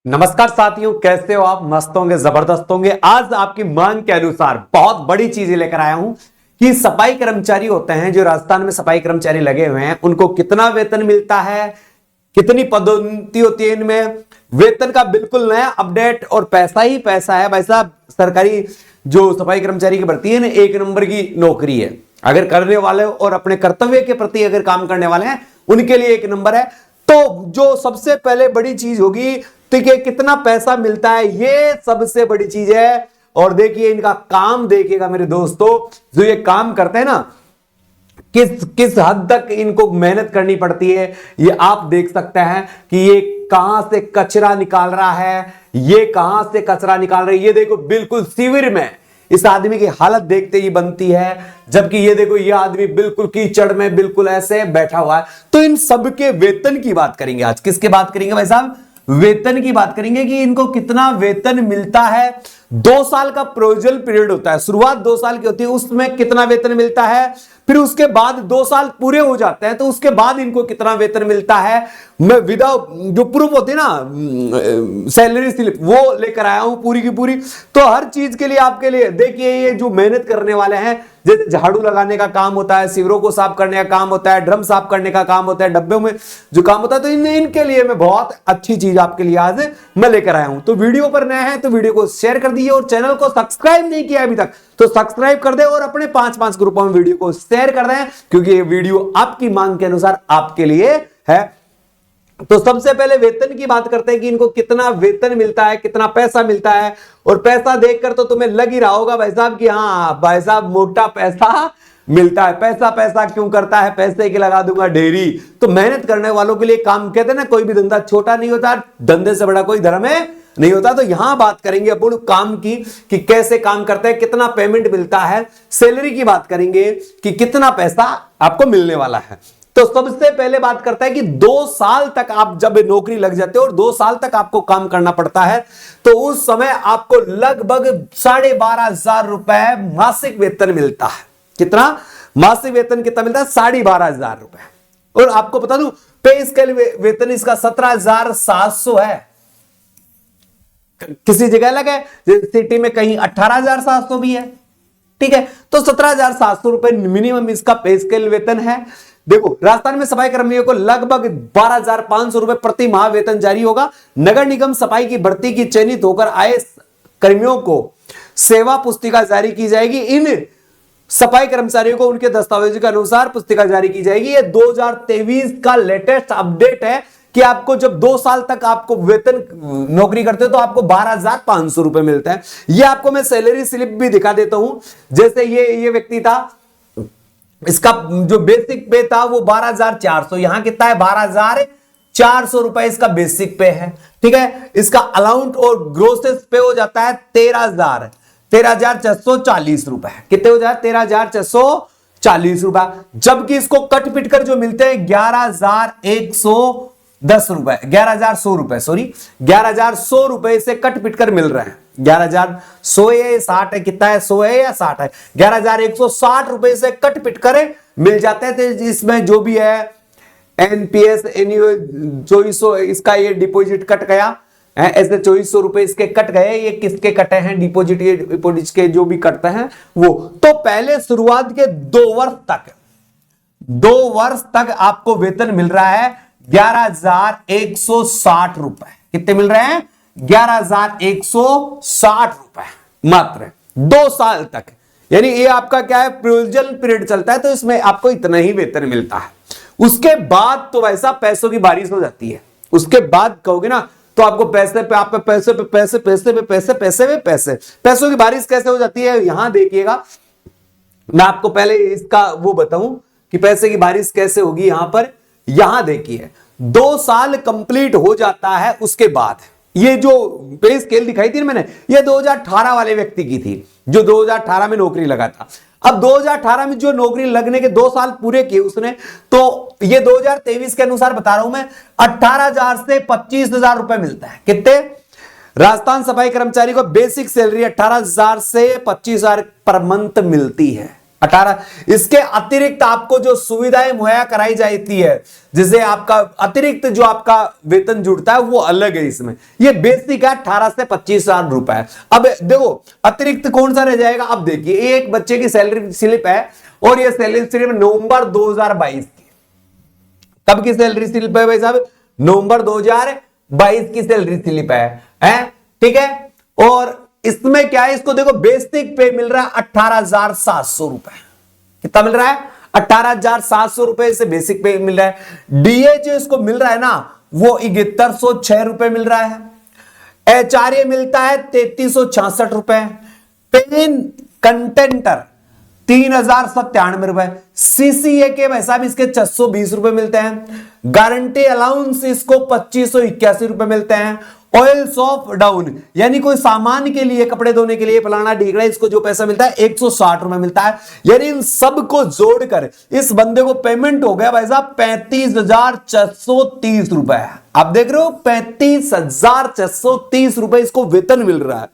नमस्कार साथियों, कैसे हो आप? मस्त होंगे, जबरदस्त होंगे। आज आपकी मांग के अनुसार बहुत बड़ी चीजें लेकर आया हूं कि सफाई कर्मचारी होते हैं, जो राजस्थान में सफाई कर्मचारी लगे हुए हैं, उनको कितना वेतन मिलता है, कितनी पदोन्नति होती है इनमें, वेतन का बिल्कुल नया अपडेट और पैसा ही पैसा है भाई साहब। सरकारी जो सफाई कर्मचारी की भर्ती है ना, एक नंबर की नौकरी है। अगर करने वाले और अपने कर्तव्य के प्रति अगर काम करने वाले हैं, उनके लिए एक नंबर है। तो जो सबसे पहले बड़ी चीज होगी, ठीक है, कितना पैसा मिलता है, ये सबसे बड़ी चीज है। और देखिए इनका काम देखिएगा मेरे दोस्तों, जो ये काम करते हैं ना, किस किस हद तक इनको मेहनत करनी पड़ती है, ये आप देख सकते हैं कि ये कहां से कचरा निकाल रहा है, ये कहां से कचरा निकाल रहा है। ये देखो बिल्कुल शिविर में इस आदमी की हालत देखते ही बनती है, जबकि ये देखो ये आदमी बिल्कुल कीचड़ में बिल्कुल ऐसे बैठा हुआ है। तो इन सबके वेतन की बात करेंगे आज। किसके बात करेंगे भाई साहब? वेतन की बात करेंगे कि इनको कितना वेतन मिलता है। 2 साल का प्रोविजनल पीरियड होता है, शुरुआत 2 साल की होती है, उसमें कितना वेतन मिलता है। फिर उसके बाद 2 साल पूरे हो जाते हैं तो उसके बाद इनको कितना वेतन मिलता है। मैं विदाउट जो प्रूफ होती है ना, सैलरी स्लिप, वो लेकर आया हूं पूरी की पूरी। तो हर चीज के लिए आपके लिए देखिए, ये जो मेहनत करने वाले हैं, जैसे झाड़ू लगाने का काम होता है, शिविरों को साफ करने का काम होता है, ड्रम साफ करने का काम होता है, डब्बे में जो काम होता है, तो इनके लिए मैं बहुत अच्छी चीज आपके लिए आज मैं लेकर आया हूं। तो वीडियो पर नए हैं तो वीडियो को शेयर कर दीजिए, और चैनल को सब्सक्राइब नहीं किया अभी तक तो सब्सक्राइब कर दे, और अपने 5-5 ग्रुपों में वीडियो को शेयर कर दें, क्योंकि ये वीडियो आपकी मांग के अनुसार आपके लिए है। तो सबसे पहले वेतन की बात करते हैं कि इनको कितना वेतन मिलता है, कितना पैसा मिलता है। और पैसा देखकर तो तुम्हें लग ही रहा होगा भाई साहब कि हाँ भाई साहब, मोटा पैसा मिलता है। पैसा पैसा क्यों करता है, पैसे की लगा दूंगा ढेरी। तो मेहनत करने वालों के लिए काम, कहते हैं ना, कोई भी धंधा छोटा नहीं होता, धंधे से बड़ा कोई धर्म है नहीं होता। तो यहां बात करेंगे अपन काम की कि कैसे काम करते हैं, कितना पेमेंट मिलता है। सैलरी की बात करेंगे कि कितना पैसा आपको मिलने वाला है। तो सबसे पहले बात करता है कि 2 साल तक आप जब नौकरी लग जाते हो और 2 साल तक आपको काम करना पड़ता है, तो उस समय आपको लगभग 12,500 रुपए मासिक वेतन मिलता है। कितना मासिक वेतन कितना मिलता है? 12,500 रुपए। और आपको बता दूं, पे स्केल वेतन इसका 17,700 है। किसी जगह अलग है, सिटी में कहीं 18,700 भी है। ठीक है, तो 17,700 रुपए मिनिमम इसका पे स्केल वेतन है। देखो, राजस्थान में सफाई कर्मियों को लगभग 12,500 रुपए प्रति माह वेतन जारी होगा। नगर निगम सफाई की भर्ती की चयनित होकर आए कर्मियों को सेवा पुस्तिका जारी की जाएगी। इन सफाई कर्मचारियों को उनके दस्तावेजों के अनुसार पुस्तिका जारी की जाएगी। ये 2023 का लेटेस्ट अपडेट है कि आपको जब 2 साल तक आपको वेतन नौकरी करते हो तो आपको 12,500 रुपए मिलते हैं। ये आपको मैं सैलरी स्लिप भी दिखा देता हूं। जैसे ये व्यक्ति था, इसका जो बेसिक पे था वो 12,400, यहां कितना है? 12,400 रुपए इसका बेसिक पे है। ठीक है, इसका अलाउंट और ग्रोसेस पे हो जाता है 13,640 रुपए। कितने हो जाए? 13,640 रुपए। जबकि इसको कट पिट कर जो मिलते हैं 11,110 रुपए, 11,100 रुपए, सॉरी 11,100 रुपए से कट पिट कर मिल रहे हैं। 11,100 है, 60 है, कितना है? 100 है या 60 है? 11,160 रुपए से कट पिट कर मिल जाते हैं। तो इसमें जो भी है एनपीएस, एनयूए 2400, इसका ये डिपॉजिट कट गया, ऐसे 2400 रुपए इसके कट गए। ये किसके कटे हैं? डिपॉजिट के जो भी कटते हैं वो। तो पहले शुरुआत के 2 वर्ष तक आपको वेतन मिल रहा है 11,160 रुपए। कितने मिल रहे हैं? 11,160 रुपए मात्र 2 साल तक। यानी ये आपका क्या है? प्रोविजनल पीरियड चलता है, तो इसमें आपको इतना ही वेतन मिलता है। उसके बाद तो वैसा पैसों की बारिश हो जाती है। उसके बाद कहोगे ना, तो आपको पैसे पे, आप पे पैसे पे पैसे, पैसे पे पैसे, पैसे पे पैसे, पैसों की बारिश कैसे हो जाती है? यहां देखिएगा, मैं आपको पहले इसका वो बताऊं कि पैसे की बारिश कैसे होगी। यहां पर, यहां देखिए, 2 साल कंप्लीट हो जाता है, उसके बाद ये जो पे स्केल दिखाई थी मैंने, ये 2018 वाले व्यक्ति की थी, जो 2018 में नौकरी लगा था। अब 2018 में जो नौकरी लगने के 2 साल पूरे किए उसने, तो ये 2023 के अनुसार बता रहा हूं मैं, 18,000 से 25,000 रुपए मिलता है। कितने? राजस्थान सफाई कर्मचारी को बेसिक सैलरी 18,000 से 25,000 पर मंथ मिलती है। 18। इसके अतिरिक्त आपको जो सुविधाएं मुहैया कराई जाती है, जिसे आपका अतिरिक्त जो आपका वेतन जुड़ता है वो अलग है। इसमें ये बेसिक है 18 से 25,000 रुपए। अब देखो अतिरिक्त कौन सा रह जाएगा। अब देखिए एक बच्चे की सैलरी स्लिप है और ये सैलरी स्लिप नवंबर 2022 की। कब की सैलरी स्लिप है भाई साहब? नवंबर 2022 की सैलरी स्लिप है, ठीक है। और इसमें क्या है, इसको देखो बेसिक पे मिल रहा है 18,700 रुपए। कितना मिल रहा है? 18,700 रुपए से बेसिक पे मिल रहा है। डीए जो इसको मिल रहा है ना वो 7106 रुपए मिल रहा है। एचआरए मिलता है 3366 रुपए। पेन कंटेंटर 3097 रुपए। सीसीए के भाई साहब इसके 620 रुपए मिलते हैं। गारंटी अलाउंस इसको 2581 रुपए मिलते हैं। ऑयल्स ऑफ डाउन यानी कोई सामान के लिए, कपड़े धोने के लिए फलाना ढीकड़ा, इसको जो पैसा मिलता है 160 रुपए मिलता है। यानी इन सब को जोड़कर इस बंदे को पेमेंट हो गया भाई साहब 35,630 रुपए। आप देख रहे हो 35,630 रुपए इसको वेतन मिल रहा है।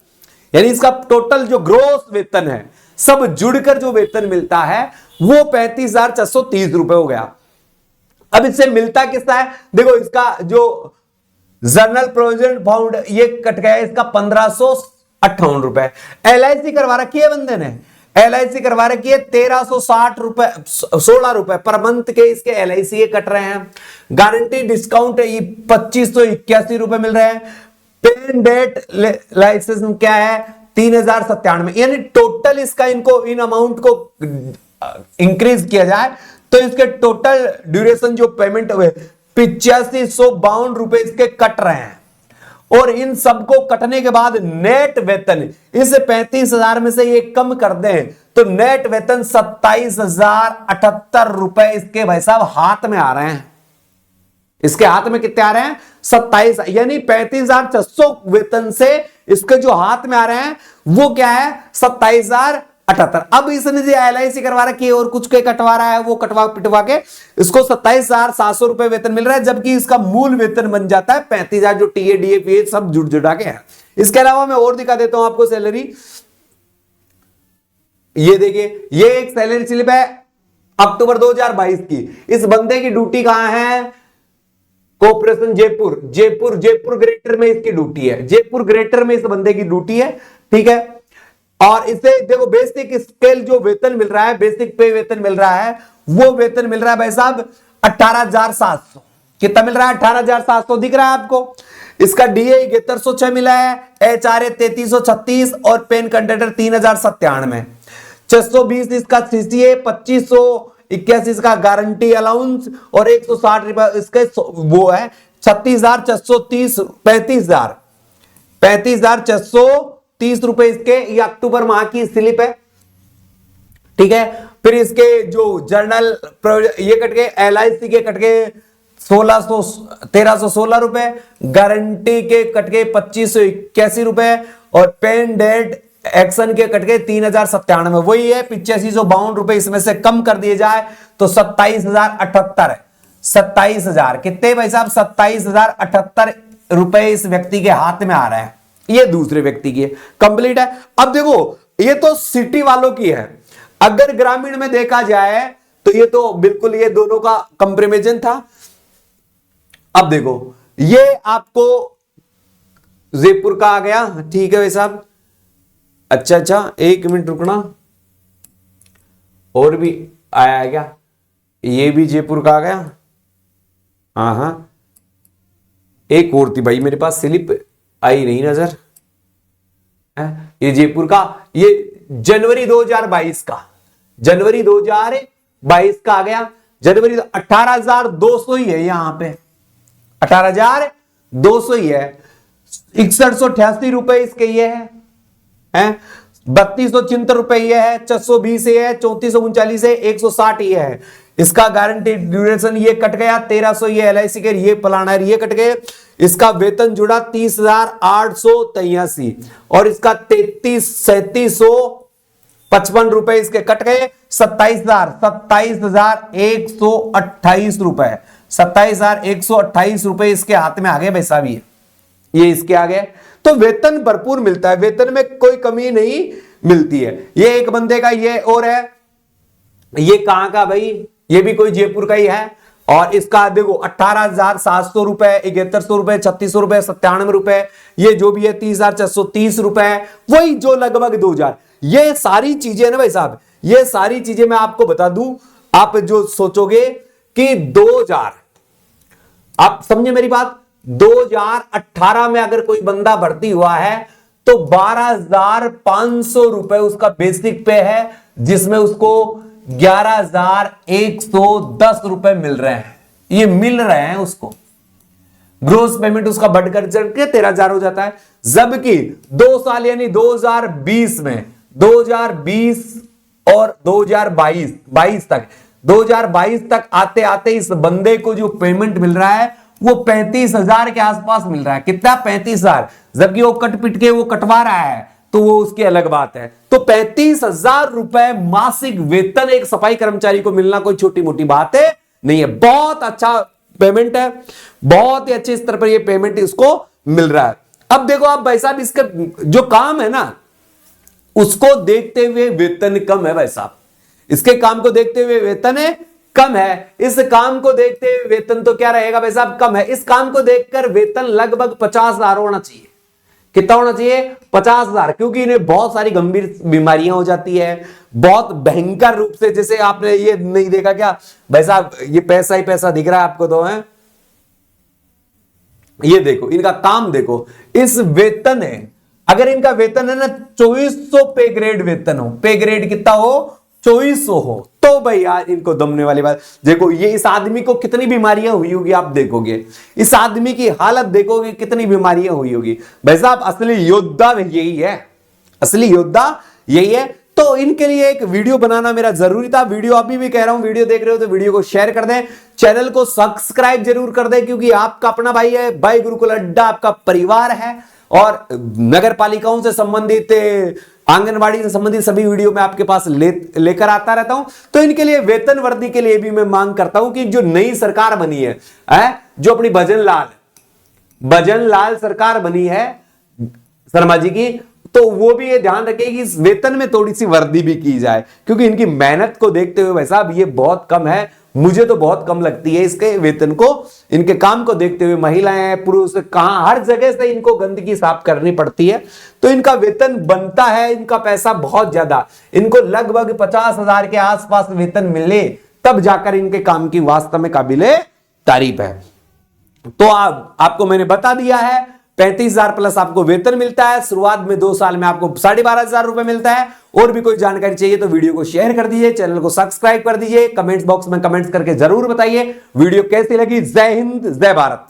यानी इसका टोटल जो ग्रोस वेतन है सब जुड़कर जो वेतन मिलता है वो 35,630 रुपए हो गया। अब इससे मिलता किसका है? देखो इसका जो जर्नल प्रोविजन फाउंड ये कट गया, इसका 1558 रुपए। एलआईसी करवा रखी है बंदे ने, एलआईसी करवा रखी है 1360 रुपए, 16 रुपए पर मंथ के इसके एलआईसी कट रहे हैं। गारंटी डिस्काउंट 2581 रुपए मिल रहे हैं। पेन डेट लाइसेंस क्या है 3097। यानी टोटल इसका इनको इन अमाउंट को इंक्रीज किया जाए तो इसके टोटल ड्यूरेशन जो पेमेंट हुए 8552 रुपए इसके कट रहे हैं। और इन सबको कटने के बाद नेट वेतन इस 35,000 में से ये कम कर दें तो नेट वेतन 27,078 रुपए इसके भाई साहब हाथ में आ रहे हैं। इसके हाथ में कितने आ रहे हैं? 27। यानी 35,600 वेतन से इसके जो हाथ में आ रहे हैं वो क्या है? 27,078। अब इसने जो एलआईसी करवा रखी है और कुछ के कटवा रहा है वो कटवा पिटवा के इसको 27,700 रुपए वेतन मिल रहा है, जबकि इसका मूल वेतन बन जाता है 35,000 जो टीए डीए सब जुड़ जुड़ा के है। इसके अलावा मैं और दिखा देता हूं आपको सैलरी। ये देखिए ये एक सैलरी स्लिप है अक्टूबर 2022 की। इस बंदे की ड्यूटी कहां है? कॉर्पोरेशन जयपुर, जयपुर ग्रेटर में इसकी ड्यूटी है। जयपुर ग्रेटर में इस बंदे की ड्यूटी है, ठीक है। और इसे देखो बेसिक स्केल जो वेतन मिल रहा है, बेसिक पे वेतन मिल रहा है, वो वेतन मिल रहा है भाई साहब 18,700। कितना मिल रहा है? 18,700 दिख रहा है आपको। इसका डीए 7106 मिला है, एचआरए 3336 और पेन कंटेंटर 3097। 620 इसका सीसीए, 2581 इसका गारंटी अलाउंस और 160 रुपए इसके वो है 36,630, 35,630 रुपए इसके। ये अक्टूबर माह की स्लिप है, ठीक है। फिर इसके जो जर्नल ये कट गए, एलआईसी के कट गए 1316 रुपए, गारंटी के कट गए 2581 रुपए और पेन डेट एक्शन के कट गए 3097। वही है 8552 रुपए इसमें से कम कर दिए जाए तो 27,078 है। 27,000 कितने भाई साहब? 27,078 रुपए इस व्यक्ति के हाथ में आ रहा है। ये दूसरे व्यक्ति की कंप्लीट है। अब देखो ये तो सिटी वालों की है, अगर ग्रामीण में देखा जाए तो ये तो बिल्कुल ये दोनों का कंपेरिजन था। अब देखो ये आपको जयपुर का आ गया, ठीक है भाई साहब। अच्छा 1 मिनट रुकना, और भी आया है क्या? ये भी जयपुर का आ गया। हाँ एक और थी भाई मेरे पास, स्लिप आई नहीं नजर। ये जयपुर का, ये जनवरी 2022 का, जनवरी 2022 का आ गया। जनवरी 18,200 ही है, यहां पे 18,200 ही है। 6188 रुपए इसके ये है 3276 रुपए ये है, 620 ये है, 3439 है, 160 ये है। इसका गारंटी ड्यूरेशन ये कट गया 1300, ये एलआईसी के ये फलाना ये कट गए। इसका वेतन जुड़ा 30,883 और इसका 33,3755 रुपए इसके कट गए। 27,128 रुपए, 27,128 रुपए इसके हाथ में आ गए भाई साहब। ये इसके आ गए तो वेतन भरपूर मिलता है, वेतन में कोई कमी नहीं मिलती है। ये एक बंदे का ये और है ये कहां का भाई, ये भी कोई जयपुर का ही है। और इसका देखो 18,700 रुपए, 7100 रुपए, 3600 रुपए, 97 रुपए, ये जो भी है 30,430 रुपए, वही जो लगभग 2000। ये सारी चीजें ना भाई साहब, ये सारी चीजें मैं आपको बता दूं, आप जो सोचोगे कि 2000, आप समझे मेरी बात, 2018 में अगर कोई बंदा भर्ती हुआ है तो 12,500 रुपए उसका बेसिक पे है, जिसमें उसको 11,110 रुपए मिल रहे हैं। ये मिल रहे हैं उसको, ग्रोस पेमेंट उसका बढ़कर चढ़ के 13,000 हो जाता है। जबकि 2 साल यानी 2020 में, 2020 और 2022 तक, 2022 तक आते आते इस बंदे को जो पेमेंट मिल रहा है वो 35,000 के आसपास मिल रहा है। कितना? 35,000। जबकि वो कट पिट के वो कटवा रहा है तो वो उसकी अलग बात है। तो 35,000 रुपए मासिक वेतन एक सफाई कर्मचारी को मिलना कोई छोटी मोटी बात है नहीं है। बहुत अच्छा पेमेंट है, बहुत ही अच्छे स्तर पर ये पेमेंट इसको मिल रहा है। अब देखो आप भाई साहब, इसका जो काम है ना उसको देखते हुए वेतन कम है भाई साहब, इसके काम को देखते हुए वेतन है कम है। इस काम को देखते हुए वेतन तो क्या रहेगा भाई साहब? कम है। इस काम को देखकर वेतन लगभग 50,000 होना चाहिए। कितना होना चाहिए? 50,000। क्योंकि इन्हें बहुत सारी गंभीर बीमारियां हो जाती है, बहुत भयंकर रूप से। जैसे आपने ये नहीं देखा क्या भाई साहब, ये पैसा ही पैसा दिख रहा है आपको तो है, ये देखो इनका काम देखो, इस वेतन है, अगर इनका वेतन है ना 2400 पे ग्रेड वेतन हो, पे ग्रेड कितना हो? 2400 हो, तो भाई यार इनको दमने वाली बात। देखो ये इस आदमी को कितनी बीमारियां हुई होगी, आप देखोगे इस आदमी की हालत, देखोगे कितनी बीमारियां हुई होगी। भाई साहब असली योद्धा यही है, असली योद्धा यही है। तो इनके लिए एक वीडियो बनाना मेरा जरूरी था। वीडियो अभी भी कह रहा हूं, वीडियो देख रहे हो तो वीडियो को शेयर कर दें, चैनल को सब्सक्राइब जरूर कर दें, क्योंकि आपका अपना भाई है, भाई गुरुकुल अड्डा आपका परिवार है। और नगर पालिकाओं से संबंधित, आंगनबाड़ी से संबंधित सभी वीडियो मैं आपके पास लेकर आता रहता हूं। तो इनके लिए वेतन वृद्धि के लिए भी मैं मांग करता हूं कि जो नई सरकार बनी है, जो अपनी भजन लाल सरकार बनी है शर्मा जी की, तो वो भी ये ध्यान रखे कि इस वेतन में थोड़ी सी वृद्धि भी की जाए, क्योंकि इनकी मेहनत को देखते हुए भाई साहब ये बहुत कम है। मुझे तो बहुत कम लगती है इसके वेतन को, इनके काम को देखते हुए। महिलाएं पुरुष कहां, हर जगह से इनको गंदगी साफ करनी पड़ती है, तो इनका वेतन बनता है, इनका पैसा बहुत ज्यादा, इनको लगभग 50,000 के आसपास वेतन मिले तब जाकर इनके काम की वास्तव में काबिले तारीफ है। तो आपको मैंने बता दिया है, 35,000 प्लस आपको वेतन मिलता है। शुरुआत में 2 साल में आपको 12,500 रुपए मिलता है। और भी कोई जानकारी चाहिए तो वीडियो को शेयर कर दीजिए, चैनल को सब्सक्राइब कर दीजिए, कमेंट्स बॉक्स में कमेंट्स करके जरूर बताइए वीडियो कैसी लगी। जय हिंद, जय भारत।